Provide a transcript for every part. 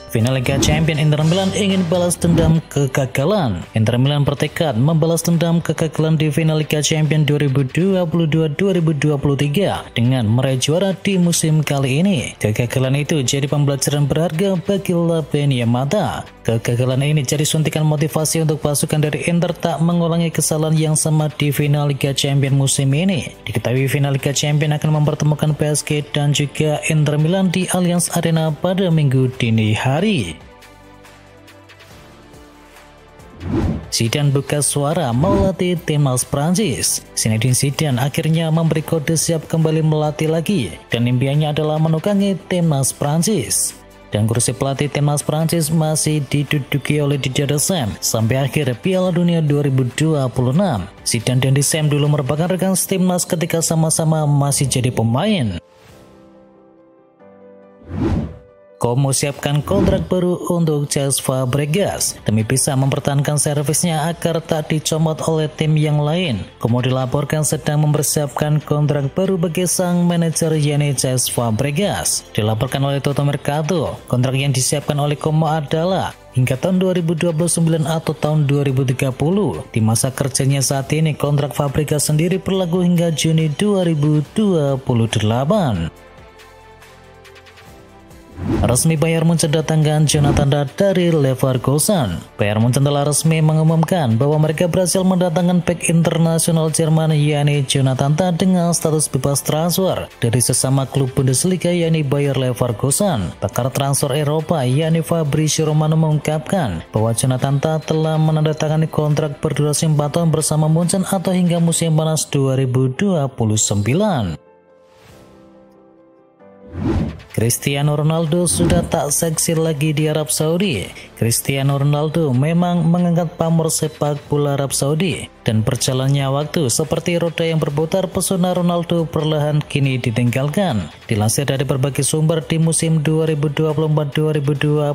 Final Liga Champions, Inter Milan ingin balas dendam kegagalan. Inter Milan bertekad membalas dendam kegagalan di final Liga Champions 2022-2023 dengan meraih juara di musim kali ini. Kegagalan itu jadi pembelajaran berharga bagi Laben Yamada. Kegagalan ini jadi suntikan motivasi untuk pasukan dari Inter tak mengulangi kesalahan yang sama di final Liga Champions musim ini. Diketahui final Liga Champions akan mempertemukan PSG dan juga Inter Milan di Allianz Arena pada Minggu dini hari. Zidane buka suara mau latih timnas Prancis. Zinedine Zidane akhirnya memberi kode siap kembali melatih lagi dan impiannya adalah menukangi timnas Prancis. Dan kursi pelatih timnas Prancis masih diduduki oleh Didier Deschamps sampai akhir Piala Dunia 2026. Zidane dan Deschamps dulu merupakan rekan timnas ketika sama-sama masih jadi pemain. Como siapkan kontrak baru untuk Cesc Fabregas demi bisa mempertahankan servisnya agar tak dicomot oleh tim yang lain. Como dilaporkan sedang mempersiapkan kontrak baru bagi sang manajer yakni Cesc Fabregas. Dilaporkan oleh Toto Mercato, kontrak yang disiapkan oleh Como adalah hingga tahun 2029 atau tahun 2030. Di masa kerjanya saat ini, kontrak Fabregas sendiri berlaku hingga Juni 2028. Resmi Bayern Munchen datangkan Jonathan Tah dari Leverkusen. Bayern Munchen telah resmi mengumumkan bahwa mereka berhasil mendatangkan bek internasional Jerman yakni Jonathan Tah dengan status bebas transfer dari sesama klub Bundesliga yakni Bayer Leverkusen. Pakar transfer Eropa yakni Fabrizio Romano mengungkapkan bahwa Jonathan Tah telah menandatangani kontrak berdurasi 4 tahun bersama Munchen atau hingga musim panas 2029. Cristiano Ronaldo sudah tak seksi lagi di Arab Saudi. Cristiano Ronaldo memang mengangkat pamor sepak bola Arab Saudi dan berjalannya waktu seperti roda yang berputar, pesona Ronaldo perlahan kini ditinggalkan. Dilansir dari berbagai sumber, di musim 2024-2025,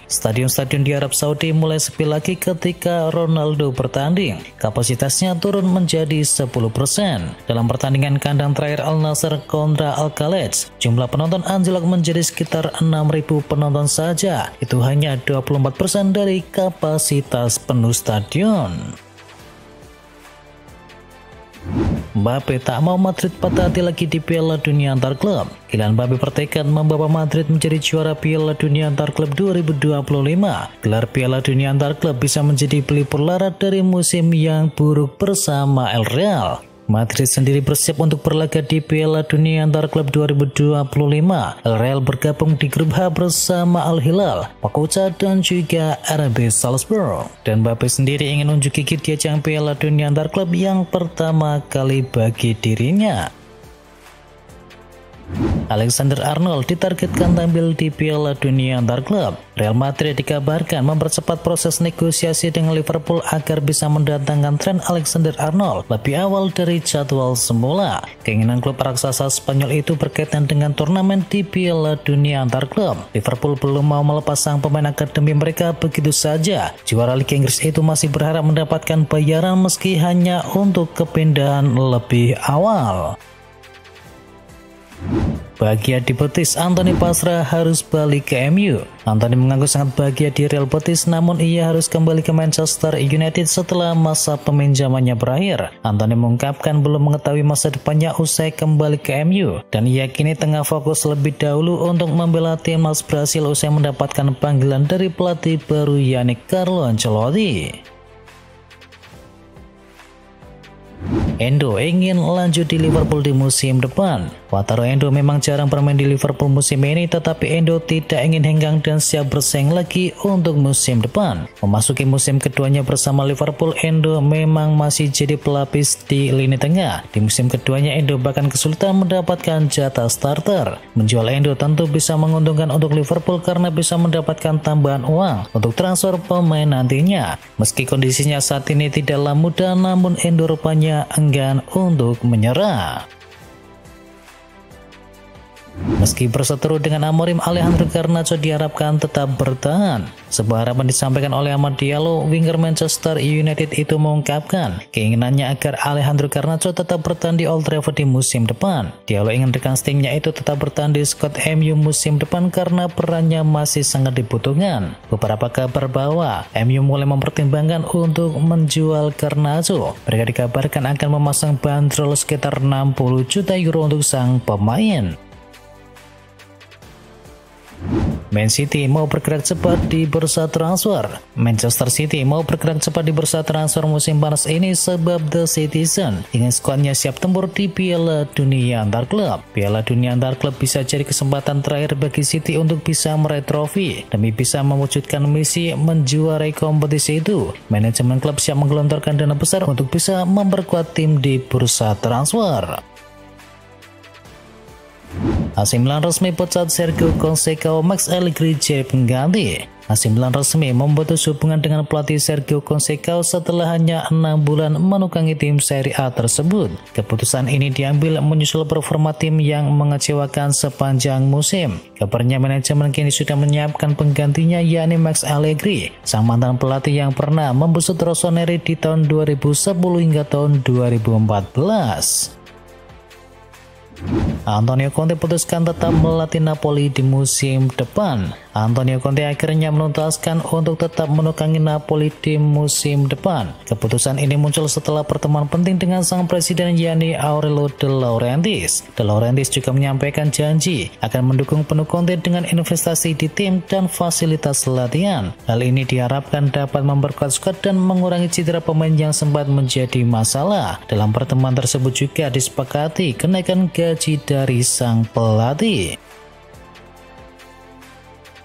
stadion-stadion di Arab Saudi mulai sepi lagi ketika Ronaldo bertanding. Kapasitasnya turun menjadi 10%. Dalam pertandingan kandang terakhir Al Nassr kontra Al Khalej, jumlah penonton anjlok menjadi sekitar 6.000 penonton saja. Itu hanya 24% dari kapasitas penuh stadion. Mbappe tak mau Madrid patah hati lagi di Piala Dunia antar klub. Kylian Mbappe bertekad membawa Madrid menjadi juara Piala Dunia antar klub 2025. Gelar Piala Dunia antar klub bisa menjadi pelipur lara dari musim yang buruk bersama El Real. Madrid sendiri bersiap untuk berlaga di Piala Dunia antar klub 2025. El Real bergabung di grup H bersama Al Hilal, Pachuca dan juga RB Salzburg. Dan Mbappe sendiri ingin unjuk gigi di ajang Piala Dunia antar klub yang pertama kali bagi dirinya. Alexander Arnold ditargetkan tampil di Piala Dunia antar klub. Real Madrid dikabarkan mempercepat proses negosiasi dengan Liverpool agar bisa mendatangkan Trent Alexander-Arnold lebih awal dari jadwal semula. Keinginan klub raksasa Spanyol itu berkaitan dengan turnamen di Piala Dunia antar klub. Liverpool belum mau melepas sang pemain akademi mereka begitu saja. Juara Liga Inggris itu masih berharap mendapatkan bayaran meski hanya untuk kepindahan lebih awal. Bahagia di Betis, Anthony pasrah harus balik ke MU. Anthony mengaku sangat bahagia di Real Betis, namun ia harus kembali ke Manchester United setelah masa peminjamannya berakhir. Anthony mengungkapkan belum mengetahui masa depannya usai kembali ke MU, dan ia kini tengah fokus lebih dahulu untuk membela timnas Brasil usai mendapatkan panggilan dari pelatih baru yakni Carlo Ancelotti. Endo ingin lanjut di Liverpool di musim depan. Wataru Endo memang jarang bermain di Liverpool musim ini, tetapi Endo tidak ingin henggang dan siap bersaing lagi untuk musim depan. Memasuki musim keduanya bersama Liverpool, Endo memang masih jadi pelapis di lini tengah. Di musim keduanya, Endo bahkan kesulitan mendapatkan jatah starter. Menjual Endo tentu bisa menguntungkan untuk Liverpool karena bisa mendapatkan tambahan uang untuk transfer pemain nantinya. Meski kondisinya saat ini tidaklah mudah, namun Endo rupanya enggan untuk menyerah. Meski berseteru dengan Amorim, Alejandro Garnacho diharapkan tetap bertahan. Sebuah harapan disampaikan oleh Amad Diallo, winger Manchester United itu mengungkapkan keinginannya agar Alejandro Garnacho tetap bertahan di Old Trafford di musim depan. Diallo ingin rekan setimnya itu tetap bertahan di skuad MU musim depan karena perannya masih sangat dibutuhkan. Beberapa kabar bahwa MU mulai mempertimbangkan untuk menjual Garnacho. Mereka dikabarkan akan memasang bandrol sekitar 60 juta euro untuk sang pemain. Man City mau bergerak cepat di bursa transfer. Manchester City mau bergerak cepat di bursa transfer musim panas ini sebab The Citizen ingin skuadnya siap tempur di Piala Dunia antar klub. Piala Dunia antar klub bisa jadi kesempatan terakhir bagi City untuk bisa meraih trofi demi bisa mewujudkan misi menjuarai kompetisi itu. Manajemen klub siap menggelontorkan dana besar untuk bisa memperkuat tim di bursa transfer. AC Milan resmi pecat Sergio Conceição, Max Allegri jadi pengganti. AC Milan resmi memutus hubungan dengan pelatih Sergio Conceição setelah hanya 6 bulan menukangi tim Serie A tersebut. Keputusan ini diambil menyusul performa tim yang mengecewakan sepanjang musim. Kabarnya manajemen kini sudah menyiapkan penggantinya, yakni Max Allegri, sang mantan pelatih yang pernah membusut Rossoneri di tahun 2010 hingga tahun 2014. Antonio Conte putuskan tetap melatih Napoli di musim depan. Antonio Conte akhirnya menuntaskan untuk tetap menukangi Napoli di musim depan. Keputusan ini muncul setelah pertemuan penting dengan sang presiden, yakni Aurelio De Laurentiis. De Laurentiis juga menyampaikan janji akan mendukung penuh Conte dengan investasi di tim dan fasilitas latihan. Hal ini diharapkan dapat memperkuat skuad dan mengurangi cedera pemain yang sempat menjadi masalah. Dalam pertemuan tersebut juga disepakati kenaikan gaji dari sang pelatih.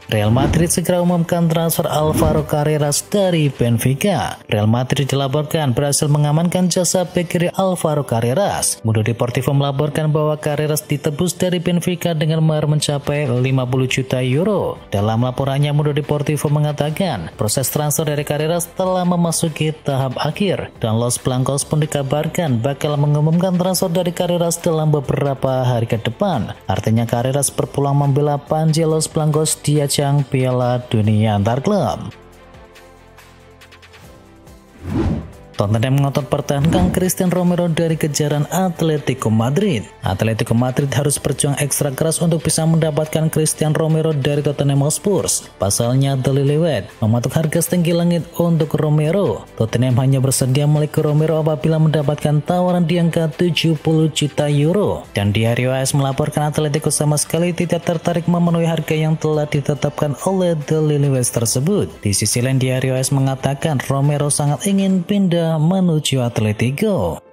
Real Madrid segera umumkan transfer Alvaro Carreras dari Benfica. Real Madrid dilaporkan berhasil mengamankan jasa bek kiri Alvaro Carreras. Mundo Deportivo melaporkan bahwa Carreras ditebus dari Benfica dengan mahar mencapai 50 juta euro. Dalam laporannya, Mundo Deportivo mengatakan proses transfer dari Carreras telah memasuki tahap akhir dan Los Blancos pun dikabarkan bakal mengumumkan transfer dari Carreras dalam beberapa hari ke depan. Artinya Carreras berpeluang membela panji Los Blancos di ajang Piala Dunia antar klub. Tottenham ngotot pertahankan Christian Romero dari kejaran Atletico Madrid. Atletico Madrid harus berjuang ekstra keras untuk bisa mendapatkan Christian Romero dari Tottenham Hotspur. Pasalnya, The Lilywet mematok harga setinggi langit untuk Romero. Tottenham hanya bersedia memiliki Romero apabila mendapatkan tawaran di angka 70 juta euro. Dan Diario AS melaporkan Atletico sama sekali tidak tertarik memenuhi harga yang telah ditetapkan oleh The Lilywet tersebut. Di sisi lain, Diario AS mengatakan Romero sangat ingin pindah menuju Atletico.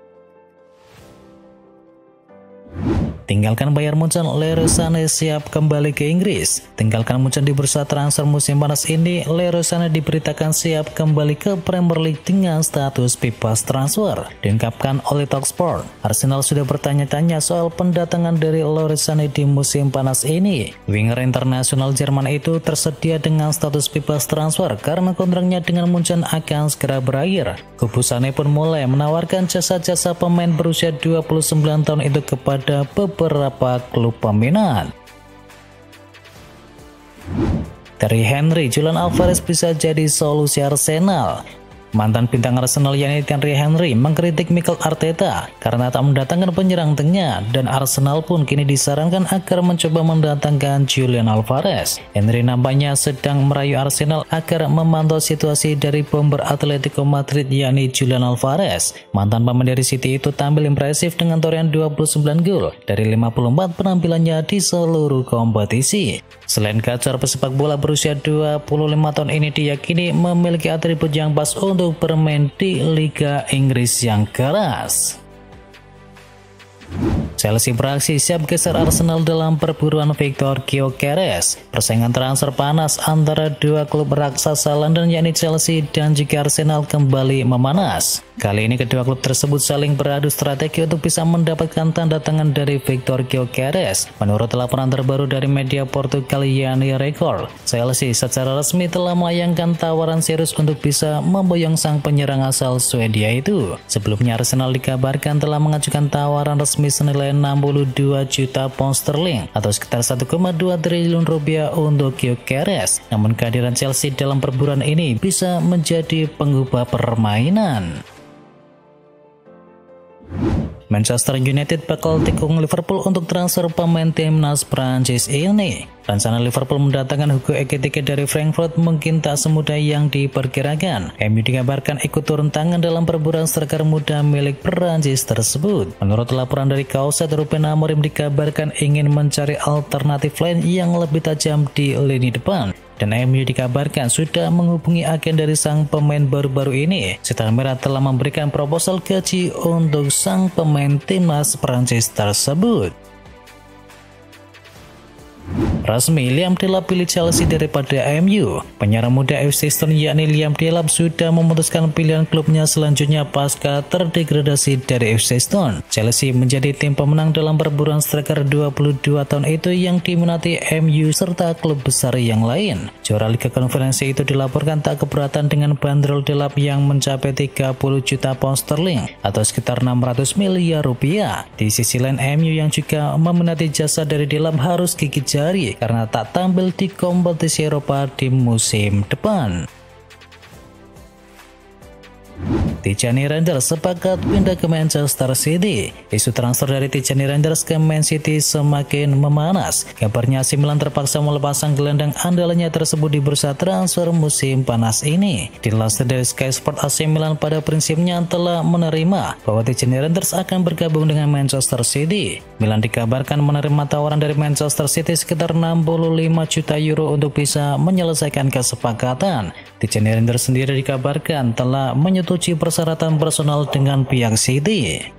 Tinggalkan Bayern Munchen, Leroy Sané siap kembali ke Inggris. Tinggalkan Munchen di bursa transfer musim panas ini, Leroy Sané diberitakan siap kembali ke Premier League dengan status bebas transfer. Diungkapkan oleh Talksport, Arsenal sudah bertanya-tanya soal pendatangan dari Leroy Sané di musim panas ini. Winger internasional Jerman itu tersedia dengan status bebas transfer karena kontraknya dengan Munchen akan segera berakhir. Kubu Sané pun mulai menawarkan jasa-jasa pemain berusia 29 tahun itu kepada beberapa klub peminat. Thierry Henry, Julian Alvarez bisa jadi solusi Arsenal. Mantan bintang Arsenal yakni Thierry Henry mengkritik Mikel Arteta karena tak mendatangkan penyerang tengah, dan Arsenal pun kini disarankan agar mencoba mendatangkan Julian Alvarez. Henry nampaknya sedang merayu Arsenal agar memantau situasi dari bomber Atletico Madrid yakni Julian Alvarez. Mantan pemain dari City itu tampil impresif dengan torehan 29 gol dari 54 penampilannya di seluruh kompetisi. Selain gacor, pesepak bola berusia 25 tahun ini diyakini memiliki atribut yang pas untuk bermain di Liga Inggris yang keras. Chelsea beraksi siap geser Arsenal dalam perburuan Victor Gyökeres. Persaingan transfer panas antara dua klub raksasa London yakni Chelsea dan juga Arsenal kembali memanas. Kali ini kedua klub tersebut saling beradu strategi untuk bisa mendapatkan tanda tangan dari Victor Gyökeres. Menurut laporan terbaru dari media Portugal yakni Record, Chelsea secara resmi telah melayangkan tawaran serius untuk bisa memboyong sang penyerang asal Swedia itu. Sebelumnya Arsenal dikabarkan telah mengajukan tawaran resmi senilai 62 juta pound sterling atau sekitar 1,2 triliun rupiah untuk Gyökeres. Namun kehadiran Chelsea dalam perburuan ini bisa menjadi pengubah permainan. Manchester United bakal tikung Liverpool untuk transfer pemain timnas Prancis ini. Rencana Liverpool mendatangkan Hugo Ekitike dari Frankfurt mungkin tak semudah yang diperkirakan. MU dikabarkan ikut turun tangan dalam perburuan striker muda milik Prancis tersebut. Menurut laporan dari Kauset, Ruben Amorim dikabarkan ingin mencari alternatif lain yang lebih tajam di lini depan. Dan MU dikabarkan sudah menghubungi agen dari sang pemain baru-baru ini. Setan Merah telah memberikan proposal gaji untuk sang pemain timnas Prancis tersebut. Resmi, Liam Delap pilih Chelsea daripada MU. Penyerang muda FC Stone yakni Liam Delap sudah memutuskan pilihan klubnya selanjutnya pasca terdegradasi dari FC Stone. Chelsea menjadi tim pemenang dalam perburuan striker 22 tahun itu yang diminati MU serta klub besar yang lain. Juara Liga Konferensi itu dilaporkan tak keberatan dengan bandrol Delap yang mencapai 30 juta pound sterling atau sekitar 600 miliar rupiah. Di sisi lain, MU yang juga meminati jasa dari Delap harus gigit jari karena tak tampil di kompetisi Eropa di musim depan. Tijani Randers sepakat pindah ke Manchester City. Isu transfer dari Tijani Randers ke Man City semakin memanas. Kabarnya AC Milan terpaksa melepasang gelandang andalannya tersebut di bursa transfer musim panas ini. Dilansir dari Sky Sport, AC Milan pada prinsipnya telah menerima bahwa Tijani Randers akan bergabung dengan Manchester City. Milan dikabarkan menerima tawaran dari Manchester City sekitar 65 juta euro untuk bisa menyelesaikan kesepakatan. Tijani Randers sendiri dikabarkan telah menyetujui persyaratan personal dengan pihak City.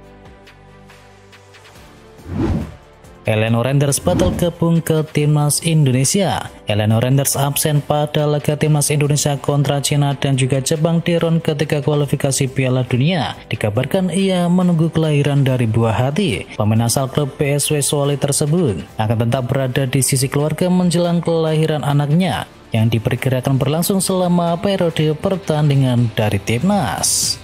Eleno Randers batal gabung ke timnas Indonesia. Eleno Randers absen pada laga timnas Indonesia kontra Cina dan juga Jepang di ronde ketiga kualifikasi Piala Dunia. Dikabarkan ia menunggu kelahiran dari buah hati. Pemain asal klub PSW Zwolle tersebut akan tetap berada di sisi keluarga menjelang kelahiran anaknya yang diperkirakan berlangsung selama periode pertandingan dari timnas.